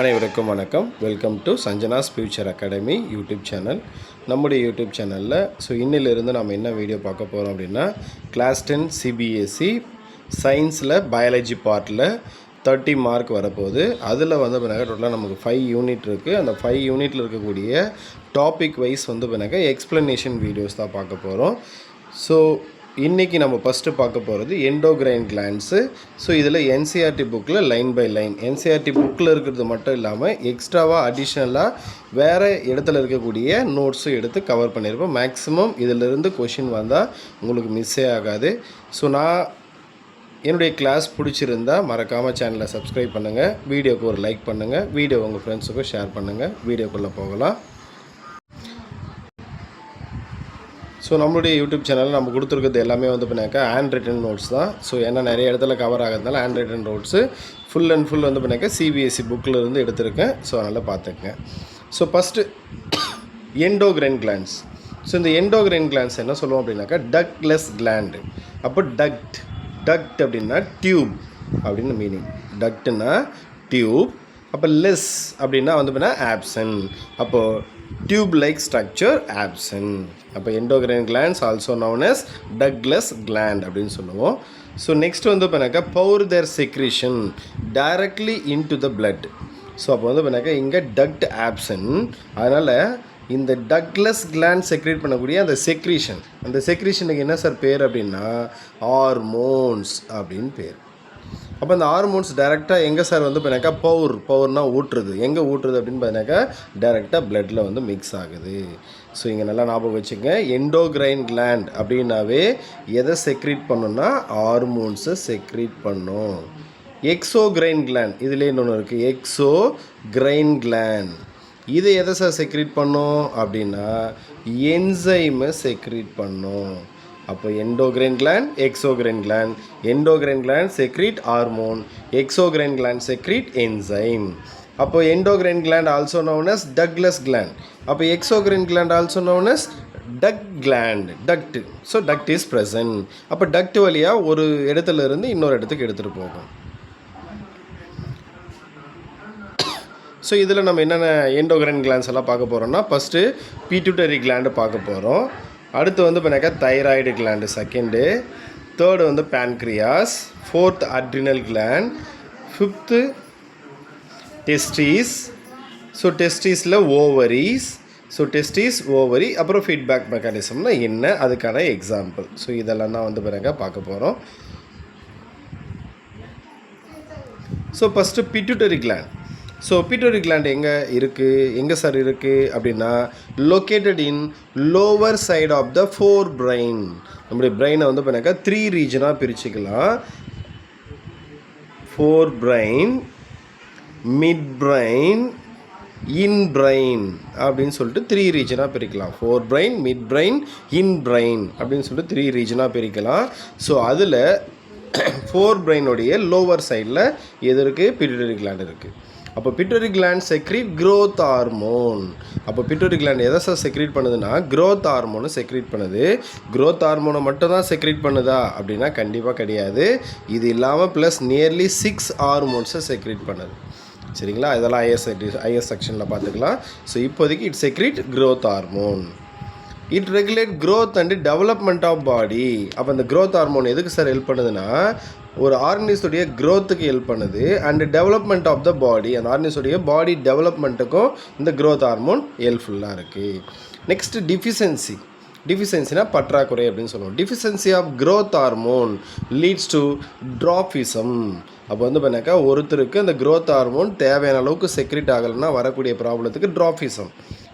அனைவருக்கும் வணக்கம். Welcome to Sanjana's future academy YouTube channel. நம்முடைய யூடியூப் சேனலில் இன்னிலிருந்து நம்ம என்ன வீடியோ பார்க்க போகிறோம் அப்படின்னா, கிளாஸ் 10 சிபிஎஸ்சி சயின்ஸில் பயாலஜி பார்ட்டில் 30 மார்க் வரப்போகுது. அதில் பார்த்தீங்கன்னா டோட்டலாக நமக்கு 5 யூனிட் இருக்குது. அந்த 5 யூனிட்டில் இருக்கக்கூடிய டாபிக் வைஸ் பார்த்தீங்கன்னா எக்ஸ்ப்ளனேஷன் வீடியோஸ் தான் பார்க்க போகிறோம். ஸோ இன்றைக்கி நம்ம ஃபஸ்ட்டு பார்க்க போகிறது எண்டோக்ரைன் கிளாண்ட்ஸு. ஸோ இதில் என்சிஆர்டி புக்கில் லைன் பை லைன் என்சிஆர்டி புக்கில் இருக்கிறது மட்டும் இல்லாமல் எக்ஸ்ட்ராவாக அடிஷ்னலாக வேறு இடத்துல இருக்கக்கூடிய நோட்ஸும் எடுத்து கவர் பண்ணியிருப்போம். மேக்ஸிமம் இதிலிருந்து கொஷின் வந்தால் உங்களுக்கு மிஸ்ஸே ஆகாது. ஸோ நான் என்னுடைய கிளாஸ் பிடிச்சிருந்தால் மறக்காமல் சேனலை சப்ஸ்கிரைப் பண்ணுங்கள், வீடியோக்கு ஒரு லைக் பண்ணுங்கள், வீடியோ உங்கள் ஃப்ரெண்ட்ஸுக்கும் ஷேர் பண்ணுங்கள். வீடியோக்குள்ளே போகலாம். ஸோ நம்மளுடைய யூடியூப் சேனலில் நம்ம கொடுத்துருக்கிறது எல்லாமே பண்ணாக்கா ஹேண்ட் ரிட்டன் நோட்ஸ் தான். ஸோ ஏன்னா நிறைய இடத்துல கவர் ஆகிறதுனால hand return notes full and full பண்ணாக்கா சிபிஎஸ்சி புக்கில் இருந்து எடுத்திருக்கேன். ஸோ அதனால் பார்த்துக்கங்க. So first endocrine glands. So இந்த எண்டோக்ரைன் கிளாண்ட்ஸ் என்ன சொல்லுவோம் அப்படின்னாக்கா டக்ட்லெஸ் கிளாண்டு. அப்போ டக்ட் அப்படின்னா டியூப் அப்படின்னு மீனிங். டக்ட்னா டியூப், அப்போ லெஸ் அப்படின்னா பார்த்தீங்கன்னா ஆப்சன்ட். அப்போது டியூப் லைக் ஸ்ட்ரக்சர் ஆப்சன்ட். அப்போ endocrine glands also known as ductless gland அப்படின்னு சொல்லுவோம். ஸோ நெக்ஸ்ட் பண்ணாக்கா pour their secretion directly into the blood. So அப்போ பண்ணாக்கா இங்கே டக்ட் ஆப்சன்ட். அதனால் இந்த டக்ட்லெஸ் கிளாண்ட் செக்ரேட் பண்ணக்கூடிய அந்த செக்ரீஷனுக்கு என்ன சார் பேர் அப்படின்னா ஹார்மோன்ஸ் அப்படின்னு பேர். அப்போ அந்த ஹார்மோன்ஸ் டைரெக்டாக எங்கே சார் பண்ணாக்கா பவர்னால் ஊட்டுறது. எங்கே ஊட்டுறது அப்படின்னு பார்த்தினாக்கா டைரெக்டாக பிளட்டில் மிக்ஸ் ஆகுது. ஸோ இங்கே நல்லா ஞாபகம் வச்சுங்க, எண்டோக்ரைன் கிளாண்ட் அப்படின்னாவே எதை செக்ரீட் பண்ணுன்னா ஹார்மோன்ஸை செக்ரீட் பண்ணும். எக்ஸோக்ரைன் கிளாண்ட் இதுலேயே இன்னொன்று இருக்குது, எக்ஸோக்ரைன் கிளாண்ட். இது எதை சார் செக்ரீட் பண்ணும் அப்படின்னா என்சைமை செக்ரீட் பண்ணும். அப்போ endocrine gland, exocrine gland. Endocrine gland secrete hormone, exocrine gland secrete enzyme. அப்போ endocrine gland also known as ductless gland. அப்போ exocrine gland also known as duct gland. Duct. So duct is present. அப்போ duct வழியாக ஒரு இடத்துல இருந்து இன்னொரு இடத்துக்கு எடுத்துகிட்டு போகும். ஸோ இதில் நம்ம என்னென்ன எண்டோக்ரைன் கிளாண்ட்ஸ் எல்லாம் பார்க்க போகிறோம்னா, ஃபஸ்ட்டு பிட்யூட்டரி கிளாண்டு பார்க்க போகிறோம். அடுத்து பண்ணாக்கா thyroid gland second, third pancreas, fourth adrenal gland, fifth testis. So டெஸ்டிஸில் ஓவரிஸ். ஸோ டெஸ்டிஸ், ஓவரி, அப்புறம் ஃபீட்பேக் மெக்கானிசம்னா என்ன, அதுக்கான எக்ஸாம்பிள். ஸோ இதெல்லாம் தான் பண்ணாக்கா பார்க்க போகிறோம். So first pituitary gland. So pituitary gland எங்கே சார் இருக்குது அப்படின்னா located in lower side of the fore brain. நம்முடைய பிரெயினை பண்ணாக்கா 3 ரீஜனாக பிரிச்சுக்கலாம். Fore brain, mid brain, hind brain அப்படின்னு சொல்லிட்டு 3 ரீஜனாக பிரிக்கலாம். Fore brain, mid brain, hind brain அப்படின்னு சொல்லிட்டு 3 ரீஜனாக பிரிக்கலாம். ஸோ அதில் ஃபோர் பிரெயினுடைய லோவர் சைடில் எது இருக்குது, பிட்யூட்டரி கிளாண்ட் இருக்குது. அப்போ pituitary gland secrete growth hormone. அப்போ பிட்யூட்டரி கிளாண்ட் எதை சார் செக்ரீட் பண்ணுதுன்னா க்ரோத் ஹார்மோனை செக்ரீட் பண்ணுது. க்ரோத் ஹார்மோனை மட்டும் தான் செக்ரீட் பண்ணுதா அப்படின்னா கண்டிப்பாக கிடையாது. இது இல்லாமல் ப்ளஸ் நியர்லி 6 ஹார்மோன்ஸை செக்ரீட் பண்ணுது. சரிங்களா, இதெல்லாம் ஐஎஸ் செக்ஷனில் பார்த்துக்கலாம். ஸோ இப்போதைக்கு it secrete growth hormone. It regulate growth and development of body. அப்போ அந்த க்ரோத் ஹார்மோன் எதுக்கு சார் ஹெல்ப் பண்ணுதுன்னா ஒரு ஆர்கனிஸுடைய க்ரோத்துக்கு ஹெல்ப் பண்ணுது. And development of the body, அந்த ஆர்கனிஸுடைய பாடி டெவலப்மெண்ட்டுக்கும் இந்த க்ரோத் ஹார்மோன் ஹெல்ப்ஃபுல்லாக இருக்குது. நெக்ஸ்ட்டு டிஃபிஷியன்சினா பற்றாக்குறை அப்படின்னு சொல்லுவோம். Deficiency of growth hormone leads to dwarfism. அப்போ பண்ணாக்கா ஒருத்தருக்கு அந்த க்ரோத் ஹார்மோன் தேவையான அளவுக்கு செக்ரீட் ஆகலைன்னா வரக்கூடிய ப்ராப்ளத்துக்கு ட்ராஃபிசம்.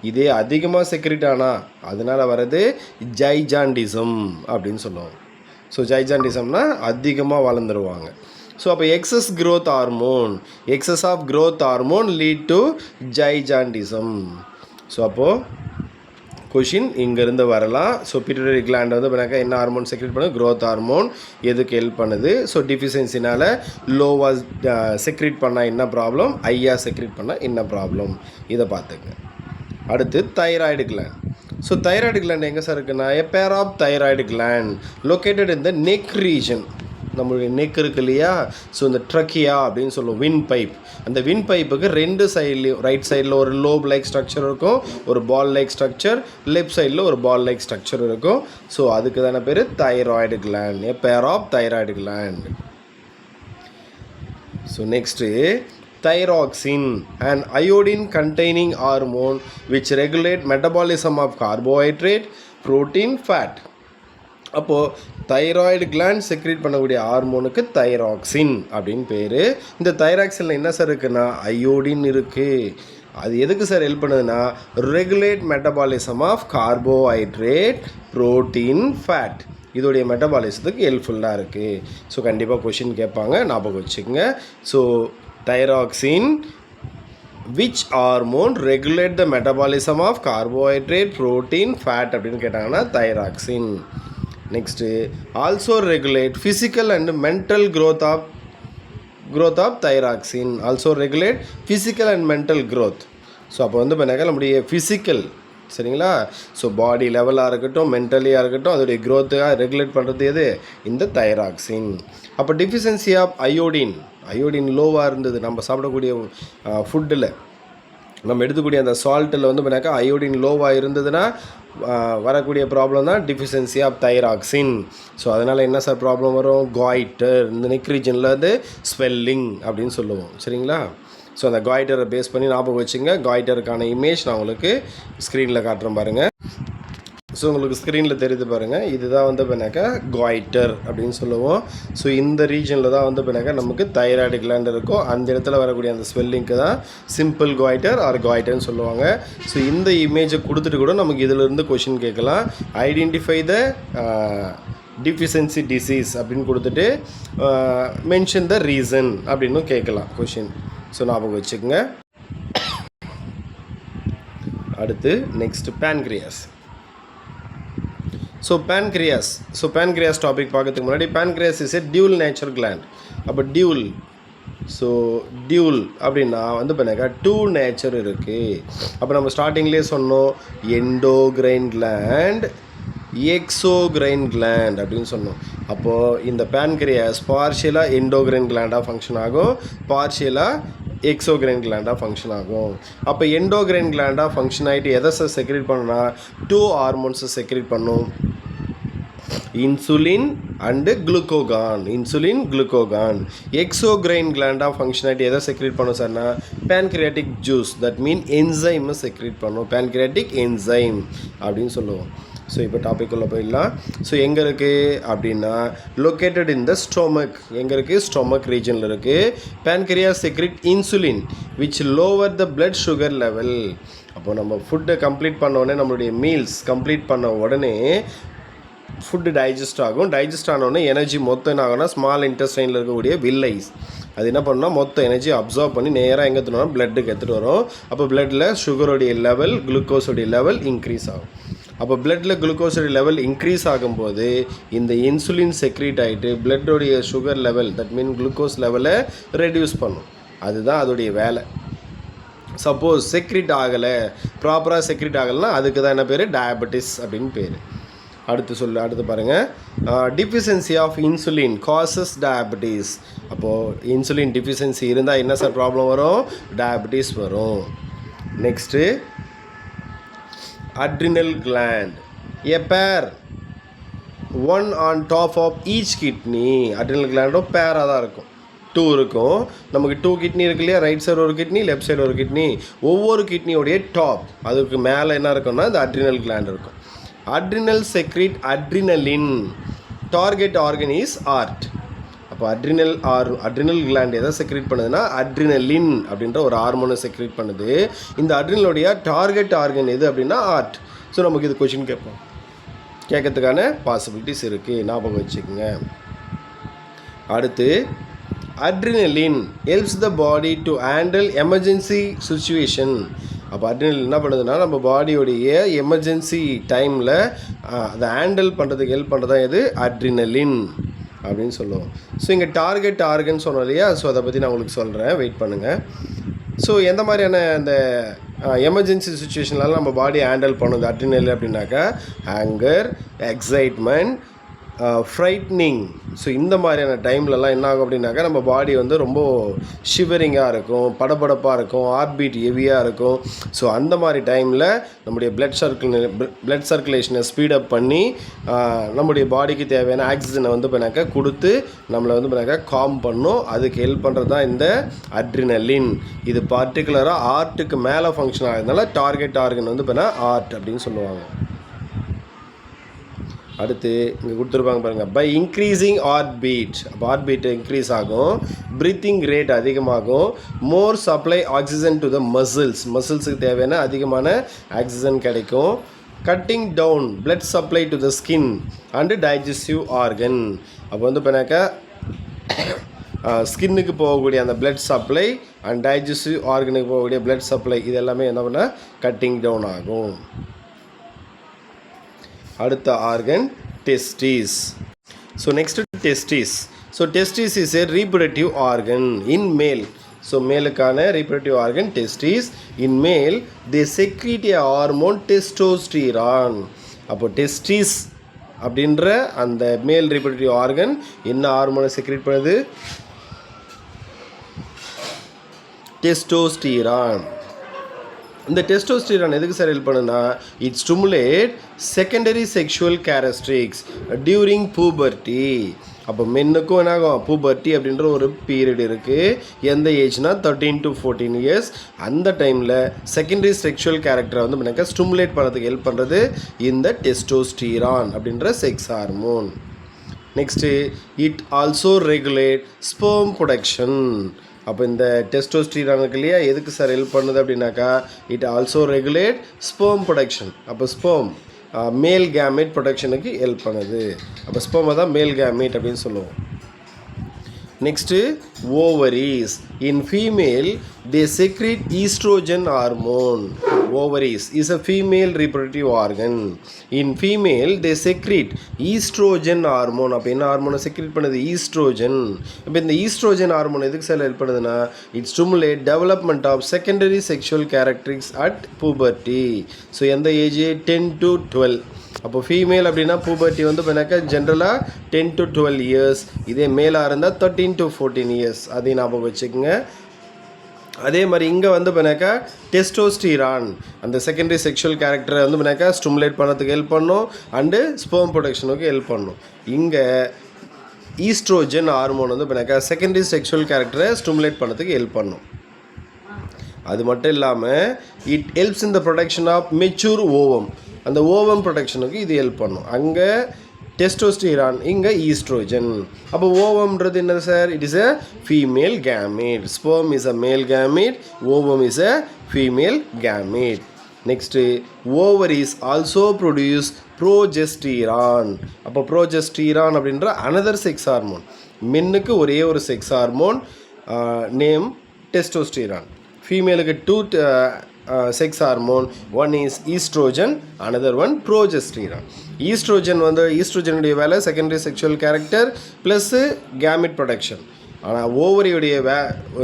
இதே அதிகமாக செக்ரீட் ஆனால் அதனால் வர்றது ஜைஜாண்டிசம் அப்படின்னு சொல்லுவோம். ஸோ ஜைஜாண்டிசம்னா அதிகமாக வளர்ந்துருவாங்க. ஸோ அப்போ excess of growth hormone lead to gigantism. So அப்போது கொஷின் இங்கேருந்து வரலாம். ஸோ பிட்யூட்டரி கிளாண்ட் பண்ணாக்கா என்ன ஹார்மோன் செக்ரேட் பண்ணுது, க்ரோத் ஹார்மோன். எதுக்கு ஹெல்ப் பண்ணுது? ஸோ டிஃபிஷியன்சினால் லோவாக செக்ரேட் பண்ணால் என்ன ப்ராப்ளம், ஹையாக செக்ரேட் பண்ணால் என்ன ப்ராப்ளம், இதை பார்த்துங்க. அடுத்து thyroid gland. So thyroid gland எங்கே சார் இருக்குன்னா a pair of thyroid gland located in the neck region. நம்மளுடைய நெக் இருக்கு இல்லையா, ஸோ இந்த ட்ரக்கியா அப்படின்னு சொல்லுவோம், வின் பைப். அந்த வின் பைப்புக்கு ரெண்டு சைட்லேயும், ரைட் சைடில் ஒரு லோப் லைக் ஸ்ட்ரக்சர் இருக்கும், ஒரு பால் லைக் ஸ்ட்ரக்சர், லெஃப்ட் சைடில் ஒரு பால் லைக் ஸ்ட்ரக்சர் இருக்கும். ஸோ அதுக்கு தானே பேர் thyroid gland, a pair of thyroid gland. So next thyroxine, an iodine containing hormone which regulate metabolism of carbohydrate, protein, fat. அப்போது thyroid gland secrete பண்ணக்கூடிய ஹார்மோனுக்கு thyroxine அப்படின்னு பேர். இந்த தைராக்சினில் என்ன சார் இருக்குன்னா அயோடின் இருக்குது. அது எதுக்கு சார் ஹெல்ப் பண்ணுதுன்னா regulate metabolism of carbohydrate, protein, fat. இதோடைய மெட்டபாலிசத்துக்கு ஹெல்ப்ஃபுல்லாக இருக்குது. ஸோ கண்டிப்பாக கொஷின் கேட்பாங்க, ஞாபகம் வச்சுக்கோங்க. So thyroxine which hormone regulate the metabolism of carbohydrate, protein, fat அப்படின்னு கேட்டாங்கன்னா thyroxine. Next also regulate physical and mental growth of thyroxine. Also regulate physical and mental growth. So அப்போ வந்து பண்ணாக்க நம்முடைய ஃபிசிக்கல், சரிங்களா, ஸோ பாடி லெவலாக இருக்கட்டும், மென்டலியாக இருக்கட்டும், அதோடைய க்ரோத்துக்காக ரெகுலேட் பண்ணுறது எது, இந்த தைராக்சின். அப்போ டிஃபிஷியன்சி ஆஃப் அயோடின் லோவாக இருந்தது நம்ம சாப்பிடக்கூடிய ஃபுட்டில், நம்ம எடுத்துக்கூடிய அந்த சால்ட்டில் வந்து பண்ணாக்கா அயோடின் லோவாக இருந்ததுன்னா வரக்கூடிய ப்ராப்ளம் தான் டிஃபிஷியன்சி ஆஃப் தைராக்சின். ஸோ அதனால் என்ன சார் ப்ராப்ளம் வரும், காய்டர், இந்த நெக் ரீஜனில் வந்து ஸ்வெல்லிங் அப்படின்னு சொல்லுவோம், சரிங்களா. ஸோ அந்த காய்டரை பேஸ் பண்ணி ஞாபகம் வச்சுங்க. காய்டருக்கான இமேஜ் நான் உங்களுக்கு ஸ்க்ரீனில் காட்டுறேன் பாருங்கள். ஸோ உங்களுக்கு ஸ்க்ரீனில் தெரியுது பாருங்கள், இதுதான் வந்து பண்ணாக்கா காய்டர் அப்படின்னு சொல்லுவோம். ஸோ இந்த ரீஜனில் தான் வந்து பண்ணாக்கா நமக்கு தைராய்டு கிளாண்ட் இருக்கும். அந்த இடத்துல வரக்கூடிய அந்த ஸ்வெல்லிங்க்கு தான் சிம்பிள் காய்டர் ஆர் காய்டர்னு சொல்லுவாங்க. ஸோ இந்த இமேஜை கொடுத்துட்டு கூட நமக்கு இதிலிருந்து கொஷின் கேட்கலாம். ஐடென்டிஃபை த டிஃபிஷியன்சி டிசீஸ் அப்படின்னு கொடுத்துட்டு மென்ஷன் த ரீசன் அப்படின்னு கேட்கலாம் கொஷின். ஸோ ஞாபகம் வச்சுக்கோங்க. அடுத்து next pancreas. So pancreas topic பார்க்கறதுக்கு முன்னாடி, pancreas is a dual nature gland. அப்போ டியூல் அப்படின்னா வந்து பண்ணாக்கா 2 நேச்சர் இருக்குது. அப்போ நம்ம ஸ்டார்டிங்லேயே சொன்னோம் எண்டோக்ரைன் கிளாண்ட், எக்ஸோக்ரைன் கிளாண்ட் அப்படின்னு சொன்னோம். அப்போது இந்த பேன்க்ரியாஸ் பார்ஷியலாக எண்டோக்ரைன் கிளாண்டாக ஃபங்க்ஷன் ஆகும், பார்ஷியலாக எக்ஸோக்ரைன் கிளாண்டாக ஃபங்க்ஷன் ஆகும். அப்போ எண்டோக்ரைன் கிளாண்டாக ஃபங்க்ஷன் ஆகிட்டு எதை சார் செக்ரேட் பண்ணுன்னா 2 ஹார்மோன்ஸை செக்ரேட் பண்ணும், இன்சுலின் அண்டு குளுக்கோகான். எக்ஸோக்ரைன் கிளாண்டாக ஃபங்க்ஷன் ஆகிட்டு எதை செக்ரேட் பண்ணும் சார்னா பேன்க்ரியாட்டிக் ஜூஸ், தட் மீன் என்சைமை செக்ரேட் பண்ணும், பேன்க்ரியாட்டிக் என்சைம் அப்படின்னு சொல்லுவோம். ஸோ இப்போ டாபிக் உள்ள போயிடலாம். ஸோ எங்கே இருக்குது அப்படின்னா லொக்கேட்டட் இன் த ஸ்டொமக். எங்கே இருக்குது, ஸ்டொமக் ரீஜனில் இருக்குது. Pancreas secrete insulin which lower the blood sugar level. அப்போது நம்ம ஃபுட்டை கம்ப்ளீட் பண்ண உடனே, நம்மளுடைய மீல்ஸ் கம்ப்ளீட் பண்ண உடனே ஃபுட்டு டைஜஸ்ட் ஆகும். டைஜஸ்ட் ஆனோடனே எனர்ஜி மொத்தம் என்ன ஆகும்னா ஸ்மால் இன்டெஸ்டைனில் இருக்கக்கூடிய வில்லைஸ் அது என்ன பண்ணால் மொத்த எனர்ஜி அப்சர்வ் பண்ணி நேராக எங்கே எடுத்துகிட்டு வரோம், பிளட்டுக்கு எடுத்துகிட்டு வரும். அப்போ பிளட்டில் சுகருடைய லெவல், குளுக்கோஸோடைய லெவல் இன்க்ரீஸ் ஆகும். அப்போ பிளட்டில் குளுக்கோஸோடைய லெவல் இன்க்ரீஸ் ஆகும்போது இந்த இன்சுலின் செக்ரீட் ஆகிட்டு பிளட்டோடைய sugar level, that mean glucose லெவலை ரெடியூஸ் பண்ணும். அதுதான் அதோடைய வேலை. சப்போஸ் செக்ரீட் ஆகலை, ப்ராப்பராக செக்ரீட் ஆகலைன்னா அதுக்கு தான் என்ன பேர், டயபெட்டிஸ் அப்படின்னு பேர். அடுத்து பாருங்கள், deficiency of insulin causes diabetes. அப்போது இன்சுலின் டிஃபிஷியன்சி இருந்தால் என்ன சார் ப்ராப்ளம் வரும், டயபெட்டிஸ் வரும். Next adrenal gland, a pair, one on top of each kidney. adrenal gland பேராக தான் இருக்கும், 2 இருக்கும். நமக்கு 2 கிட்னி இருக்கு இல்லையா, ரைட் சைடு ஒரு கிட்னி, லெஃப்ட் சைடு ஒரு கிட்னி. ஒவ்வொரு கிட்னியோடைய டாப், அதுக்கு மேலே என்ன இருக்கும்னா இந்த adrenal gland இருக்கும். adrenal secrete adrenaline, target organ is heart. அப்போ அட்ரினல் கிளாண்ட் எதை செக்ரேட் பண்ணுதுன்னா அட்ரினலின் அப்படின்ற ஒரு ஹார்மோனை செக்ரேட் பண்ணுது. இந்த அட்ரினலுடைய டார்கெட் ஆர்கன் எது அப்படின்னா ஹார்ட். ஸோ நமக்கு இது கொஷின் கேட்கறதுக்கான பாசிபிலிட்டிஸ் இருக்குது, ஞாபகம் வச்சுக்கோங்க. அடுத்து adrenaline helps the body to handle emergency situation. அப்போ அட்ரினலின் என்ன பண்ணுதுன்னா நம்ம பாடியோடைய எமர்ஜென்சி டைமில் அதை ஹேண்டில் பண்ணுறதுக்கு ஹெல்ப் பண்ணுறதா எது, அட்ரினலின் அப்படின்னு சொல்லுவோம். ஸோ இங்கே டார்கெட் ஆர்கன் சொன்னோம் இல்லையா, ஸோ அதை பற்றி நான் உங்களுக்கு சொல்கிறேன், வெயிட் பண்ணுங்கள். ஸோ எந்த மாதிரியான அந்த எமர்ஜென்சி சுச்சுவேஷன்லாம் நம்ம பாடி ஹேண்டில் பண்ணுது அட்ரினல் அப்படின்னாக்கா ஆங்கர், எக்ஸைட்மெண்ட், ஃப்ரைட்னிங். ஸோ இந்த மாதிரியான டைம்லலாம் என்ன ஆகும் அப்படின்னாக்கா நம்ம பாடி வந்து ரொம்ப ஷிவரிங்காக இருக்கும், படபடப்பாக இருக்கும், ஹார்ட் பீட் ஹெவியாக இருக்கும். ஸோ அந்த மாதிரி டைமில் நம்முடைய பிளட் சர்க்குலேஷனை ஸ்பீடப் பண்ணி நம்முடைய பாடிக்கு தேவையான ஆக்சிஜனை வந்து பண்ணாக்கா கொடுத்து நம்மளை வந்து பண்ணாக்கா காம் பண்ணும். அதுக்கு ஹெல்ப் பண்ணுறது தான் இந்த அட்ரினலின். இது பர்டிகுலராக ஹார்ட்டுக்கு மேலே ஃபங்க்ஷன் ஆகிறதுனால டார்கெட் ஆர்கன் வந்து பண்ணால் ஹார்ட் அப்படின்னு சொல்லுவாங்க. அடுத்து இங்கே கொடுத்துருப்பாங்க பாருங்கள், பை இன்க்ரீஸிங் ஹார்ட் பீட். அப்போ ஹார்ட் பீட் இன்க்ரீஸ் ஆகும், ப்ரீத்திங் ரேட் அதிகமாகும், more supply oxygen to the மசில்ஸுக்கு தேவையான அதிகமான ஆக்சிஜன் கிடைக்கும். Cutting down blood supply to the skin and digestive organ. அப்போ வந்து பண்ணாக்கா ஸ்கின்னுக்கு போகக்கூடிய அந்த பிளட் சப்ளை அண்ட் டைஜஸ்டிவ் ஆர்கனுக்கு போகக்கூடிய பிளட் சப்ளை இது எல்லாமே என்ன பண்ணால் கட்டிங் டவுன் ஆகும். அடுத்த organ testis. So next testis. So testis is a reproductive organ in male. So மேலுக்கான reproductive organ testis. In male they secrete a hormone testosterone. அப்போ டெஸ்டிஸ் அப்படின்ற அந்த மேல் ரீப்ரொடக்டிவ் ஆர்கன் என்ன ஹார்மோனை செக்ரீட் பண்ணுது? Testosterone. இந்த டெஸ்டோஸ்டிரான் எதுக்கு sir help பண்ணுன்னா, it stimulate secondary sexual characteristics during puberty. அப்போ மென்னுக்கும் என்னாகும், பூபர்ட்டி அப்படின்ற ஒரு பீரியட் இருக்குது. எந்த ஏஜ்னா 13 to 14 இயர்ஸ். அந்த டைமில் செகண்டரி செக்ஷுவல் கேரக்டரை வந்து எனக்கு ஸ்டிமுலேட் பண்ணுறதுக்கு ஹெல்ப் பண்ணுறது இந்த டெஸ்டோஸ்டிரான் அப்படின்ற sex hormone. Next it also regulate sperm production. அப்போ இந்த டெஸ்டோஸ்டிரானுக்கு இல்லையா எதுக்கு சார் ஹெல்ப் பண்ணுது அப்படின்னாக்கா, it also regulate sperm production. அப்போ ஸ்பெர்ம் மேல் கேமேட் ப்ரொடக்ஷனுக்கு ஹெல்ப் பண்ணுது. அப்போ ஸ்பெர்மை தான் மேல் கேமேட் அப்படின்னு சொல்லுவோம். Next ovaries. In female they secrete estrogen hormone. Ovaries is a female reproductive organ. In female they secrete estrogen hormone. அப்போ என்ன ஹார்மோனை செக்ரீட் பண்ணுது? ஈஸ்ட்ரோஜன். இப்போ இந்த ஈஸ்ட்ரோஜன் ஹார்மோன் எதுக்கு சார் ஹெல்ப் பண்ணுதுன்னா, it stimulate development of secondary sexual characteristics at puberty. So எந்த age? 10 to 12. அப்போ ஃபீமேல் அப்படின்னா பூபர்ட்டி வந்து பண்ணாக்கா ஜென்ரலாக 10 to 12 இயர்ஸ். இதே மேலாக இருந்தால் 13 to 14 இயர்ஸ். அதையும் ஞாபகம் வச்சுக்கோங்க. அதே மாதிரி இங்கே வந்து பண்ணாக்கா டெஸ்டோஸ்டிரான் அந்த செகண்டரி செக்ஷுவல் கேரக்டரை வந்து பண்ணாக்கா ஸ்டிமுலேட் பண்ணுறதுக்கு ஹெல்ப் பண்ணும் அண்டு ஸ்பெர்ம் ப்ரொடக்ஷனுக்கு ஹெல்ப் பண்ணும். இங்கே ஈஸ்ட்ரோஜன் ஹார்மோன் வந்து பண்ணாக்கா செகண்டரி செக்ஷுவல் கேரக்டரை ஸ்டிமுலேட் பண்ணுறதுக்கு ஹெல்ப் பண்ணும். அது மட்டும் இல்லாமல் it helps in the production of mature ovum. அந்த ஓவம் ப்ரொடக்ஷனுக்கு இது ஹெல்ப் பண்ணும். அங்கே டெஸ்டோஸ்டிரான், இங்கே ஈஸ்ட்ரோஜன். அப்போ ஓவம்ன்றது என்னது sir? It is a female gamete. Sperm is a male gamete, ovum is a female gamete. Next ovaries also produce progesterone. அப்போ ப்ரோஜெஸ்டிரான் அப்படின்ற அனதர் செக்ஸ் ஹார்மோன். மென்னுக்கு ஒரே ஒரு செக்ஸ் ஹார்மோன் நேம் டெஸ்டோஸ்டிரான். ஃபீமேலுக்கு 2 sex hormone. One is estrogen, another one progesterone. Estrogen வந்து ஈஸ்ட்ரோஜனுடைய வேலை secondary sexual character plus gamete production. ஆனால் ஓவரியுடைய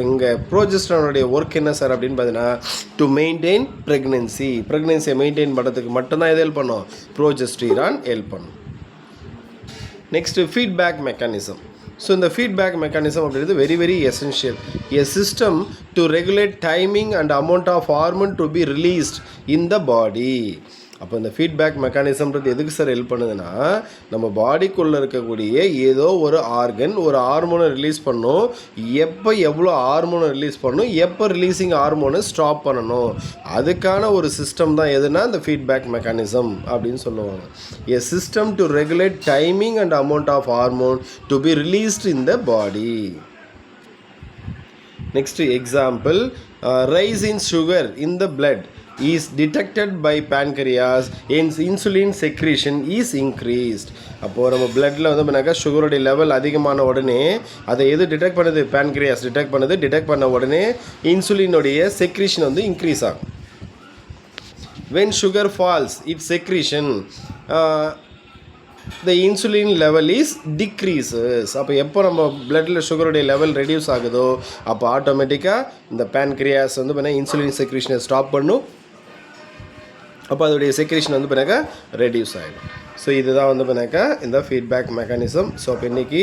இங்கே ப்ரோஜெஸ்டிரானுடைய ஒர்க் என்ன சார் அப்படின்னு பார்த்தீங்கன்னா, டு மெயின்டைன் ப்ரெக்னென்சியை மெயின்டைன் பண்ணுறதுக்கு மட்டும்தான் எது ஹெல்ப் பண்ணும்? ப்ரோஜெஸ்டிரான் ஹெல்ப் பண்ணும். Next feedback mechanism. ஸோ இந்த ஃபீட்பேக் மெக்கானிசம் அப்படின்றது very very essential. A system to regulate timing and amount of hormone to be released in the body. அப்போ இந்த ஃபீட்பேக் மெக்கானிசம்ன்றது எதுக்கு சார் ஹெல்ப் பண்ணுதுன்னா, நம்ம பாடிக்குள்ளே இருக்கக்கூடிய ஏதோ ஒரு ஆர்கன் ஒரு ஹார்மோனை ரிலீஸ் பண்ணும். எப்போ எவ்வளோ ஹார்மோனை ரிலீஸ் பண்ணணும், எப்போ ரிலீஸிங் ஹார்மோனை ஸ்டாப் பண்ணணும், அதுக்கான ஒரு சிஸ்டம் தான் எதுனா இந்த ஃபீட்பேக் மெக்கானிசம் அப்படின்னு சொல்லுவாங்க. A system to regulate timing and amount of hormone to be released in the body. Next example, rise in sugar in the blood is detected by pancreas and insulin secretion is increased. அப்போது நம்ம பிளட்டில் வந்து பண்ணாக்கா சுகருடைய level அதிகமான உடனே அதை எது detect பண்ணுது? பேன்க்ரியாஸ் டிடெக்ட் பண்ணுது. டிடெக்ட் பண்ண உடனே இன்சுலினுடைய செக்ரீஷன் வந்து இன்க்ரீஸ் ஆகும். when sugar falls its secretion the insulin level is decreases. அப்போ எப்போ நம்ம பிளட்டில் சுகருடைய லெவல் ரெடியூஸ் ஆகுதோ அப்போ ஆட்டோமேட்டிக்காக இந்த பேன்க்ரியாஸ் வந்து பண்ணால் இன்சுலின் செக்ரீஷனை ஸ்டாப் பண்ணும். அப்போ அதோடைய செக்ரேஷன் வந்து பிறகு ரெடியூஸ் ஆகிடும். ஸோ இதுதான் வந்து பண்ணாக்கா இந்த ஃபீட்பேக் மெக்கானிசம். ஸோ அப்போ இன்றைக்கி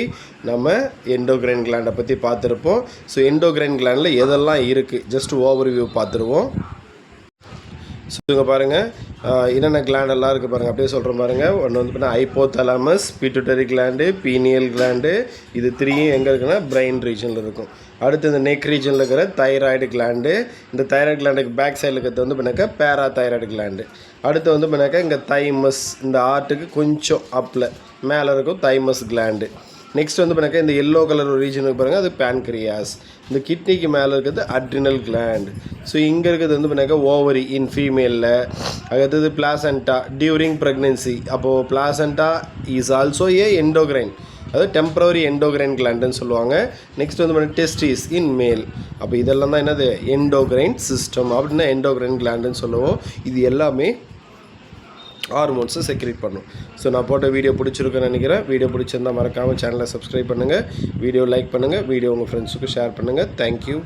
நம்ம எண்டோக்ரைன் கிளாண்டை பற்றி பார்த்துருப்போம். ஸோ எண்டோக்ரைன் கிளாண்டில் எதெல்லாம் இருக்குது ஜஸ்ட் ஓவர்வியூ பார்த்துருவோம். ஸோ இங்கே பாருங்கள் என்னென்ன கிளாண்ட் எல்லாம் இருக்குது பாருங்கள், அப்படியே சொல்கிறேன் பாருங்கள். ஒன்று வந்து பார்த்தீங்கன்னா hypothalamus, pituitary gland, pineal gland, இது 3யும் எங்கே இருக்குன்னா பிரெயின் ரீஜனில் இருக்கும். அடுத்து இந்த நெக் ரீஜனில் இருக்கிற தைராய்டு கிளாண்டு, இந்த தைராய்டு கிளாண்டுக்கு பேக் சைடில் இருக்கிறது வந்து பண்ணாக்கா பேராதைராய்டு கிளாண்டு. அடுத்து வந்து பண்ணாக்கா இங்கே தைமஸ், இந்த ஆர்ட்டுக்கு கொஞ்சம் அப்பில் மேலே இருக்கும் தைமஸ் கிளாண்டு. நெக்ஸ்ட் வந்து பண்ணாக்கா இந்த எல்லோ கலர் ஒரு ரீஜனுக்கு பாருங்கள், அது பேன்க்ரியாஸ். இந்த கிட்னிக்கு மேலே இருக்கிறது அட்ரினல் கிளாண்ட். ஸோ இங்கே இருக்கிறது வந்து பண்ணாக்கா ஓவரி இன் ஃபீமேலில். அடுத்தது பிளாசண்டா டியூரிங் ப்ரெக்னென்சி. அப்போது placenta is also A endocrine, அதாவது டெம்பரரி எண்டோக்ரைன் கிளாண்டுன்னு சொல்லுவாங்க. நெக்ஸ்ட் வந்து பண்ண டெஸ்டிஸ் இன் மேல். அப்போ இதெல்லாம் தான் என்னது எண்டோக்ரைன் சிஸ்டம், அப்படின்னா எண்டோக்ரைன் கிளாண்டுன்னு சொல்லுவோம். இது எல்லாமே ஹார்மோன்ஸை செக்ரேட் பண்ணும். ஸோ நான் போட்ட வீடியோ பிடிச்சிருக்குன்னு நினைக்கிறேன். வீடியோ பிடிச்சிருந்தால் மறக்காமல் சேனலை சப்ஸ்கிரைப் பண்ணுங்கள், வீடியோ லைக் பண்ணுங்கள், வீடியோ உங்கள் ஃப்ரெண்ட்ஸுக்கு ஷேர் பண்ணுங்கள். தேங்க்யூ.